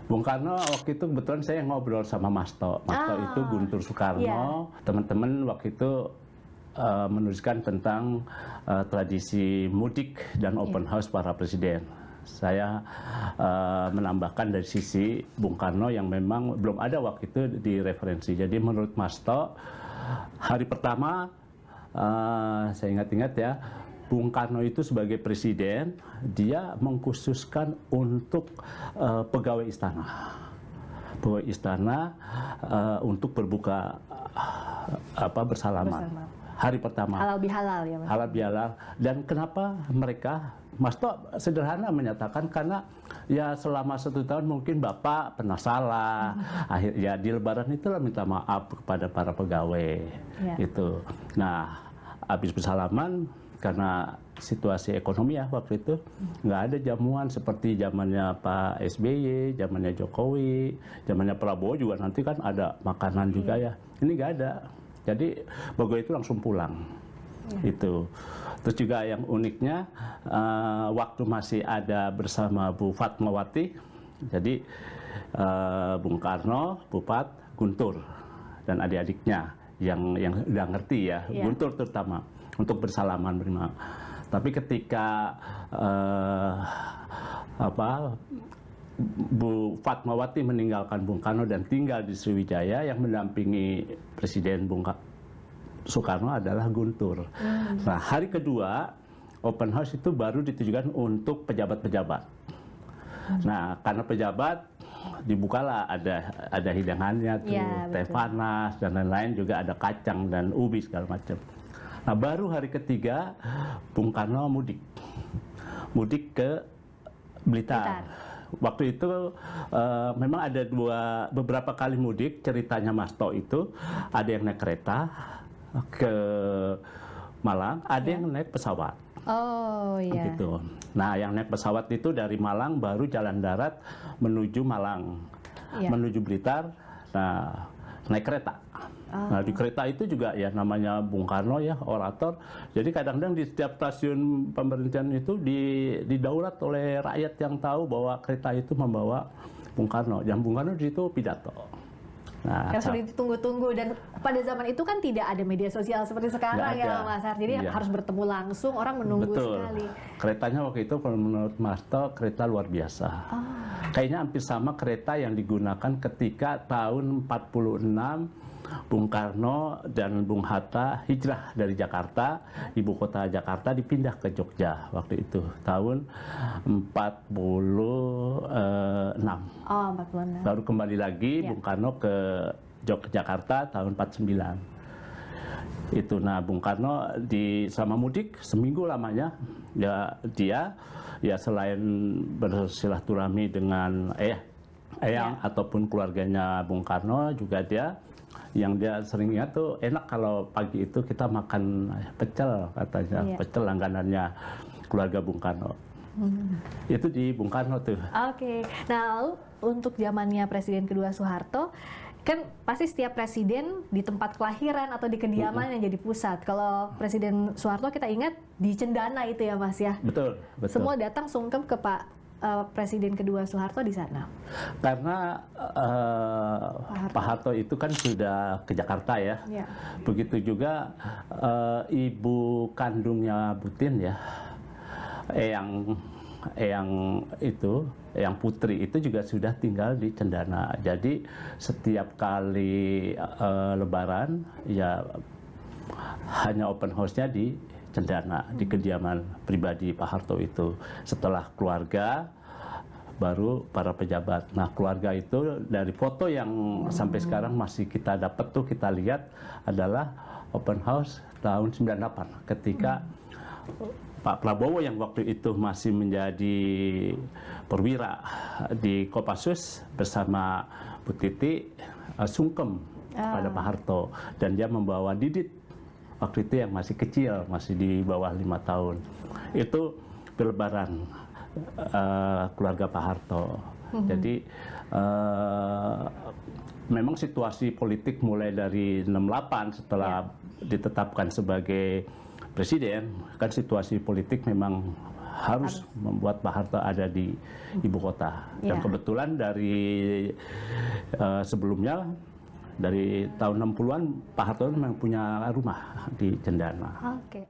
Bung Karno waktu itu kebetulan saya ngobrol sama Masto. Masto itu Guntur Soekarno. Teman-teman waktu itu menuliskan tentang tradisi mudik dan open house para presiden. Saya menambahkan dari sisi Bung Karno yang memang belum ada waktu itu di referensi. Jadi menurut Masto, hari pertama saya ingat-ingat ya, Bung Karno itu sebagai presiden, dia mengkhususkan untuk pegawai istana. Pegawai istana untuk berbuka bersalaman. Hari pertama. Halal bihalal ya Mas? Halal bihalal. Dan kenapa mereka, Masto sederhana menyatakan karena ya selama 1 tahun mungkin Bapak pernah salah. Akhirnya di Lebaran itulah minta maaf kepada para pegawai. Itu. Nah, habis bersalaman, karena situasi ekonomi ya waktu itu nggak ada jamuan seperti zamannya Pak SBY, zamannya Jokowi, zamannya Prabowo juga nanti kan ada makanan juga ya. Ini nggak ada. Jadi pegawai itu langsung pulang. Itu. Terus juga yang uniknya waktu masih ada bersama Bu Fatmawati, jadi Bung Karno, Bupat, Guntur dan adik-adiknya yang udah ngerti ya, Guntur terutama untuk bersalaman berima. Tapi ketika Bu Fatmawati meninggalkan Bung Karno dan tinggal di Sriwijaya, yang mendampingi Presiden Bung Soekarno adalah Guntur. Nah, hari kedua open house itu baru ditujukan untuk pejabat-pejabat. Nah, karena pejabat dibukalah ada hidangannya tuh, teh panas dan lain-lain, juga ada kacang dan ubi segala macam. Nah, baru hari ketiga Bung Karno mudik ke Blitar. Waktu itu memang ada beberapa kali mudik. Ceritanya Masto itu ada yang naik kereta ke Malang, ada yang naik pesawat. Oh iya. Gitu. Nah, yang naik pesawat itu dari Malang baru jalan darat menuju Malang, menuju Blitar. Nah, naik kereta. Nah, di kereta itu juga ya namanya Bung Karno ya, orator. Jadi kadang-kadang di setiap stasiun pemberhentian itu didaulat oleh rakyat yang tahu bahwa kereta itu membawa Bung Karno. Yang Bung Karno di situ pidato. Nah, yang sudah ditunggu-tunggu, dan pada zaman itu kan tidak ada media sosial seperti sekarang ya Mas Har. Jadi harus bertemu langsung, orang menunggu sekali. Keretanya waktu itu kalau menurut Masto kereta luar biasa. Kayaknya hampir sama kereta yang digunakan ketika tahun 46 Bung Karno dan Bung Hatta hijrah dari Jakarta, ibu kota Jakarta dipindah ke Jogja waktu itu tahun 46. Oh, 46. Baru kembali lagi Bung Karno ke Jakarta tahun 49. Itu. Nah, Bung Karno selama mudik seminggu lamanya ya, dia ya selain bersilaturahmi dengan eyang ataupun keluarganya Bung Karno, juga dia sering ingat tuh, enak kalau pagi itu kita makan pecel, katanya. Pecel langganannya keluarga Bung Karno. Itu di Bung Karno tuh. Oke. Nah, lalu untuk zamannya Presiden kedua Soeharto, kan pasti setiap presiden di tempat kelahiran atau di kediaman yang jadi pusat. Kalau Presiden Soeharto kita ingat di Cendana itu ya Mas ya. Betul. Semua datang sungkem ke Pak Presiden kedua Soeharto di sana. Karena Pak Harto itu kan sudah ke Jakarta ya. Begitu juga ibu kandungnya Butin ya, Eyang Putri itu juga sudah tinggal di Cendana. Jadi setiap kali Lebaran ya hanya open house-nya di Cendana, di kediaman pribadi Pak Harto itu. Setelah keluarga, baru para pejabat. Nah, keluarga itu dari foto yang sampai sekarang masih kita dapat tuh, kita lihat adalah open house tahun 98 ketika Pak Prabowo yang waktu itu masih menjadi perwira di Kopassus bersama Bu Titi sungkem pada Pak Harto, dan dia membawa Didit waktu itu yang masih kecil, masih di bawah 5 tahun. Itu Lebaran keluarga Pak Harto. Jadi memang situasi politik mulai dari 68 setelah ditetapkan sebagai presiden, kan situasi politik memang harus membuat Pak Harto ada di ibu kota. Dan Ya. kebetulan dari sebelumnya, dari tahun 60-an, Pak Harto memang punya rumah di Cendana. Oke.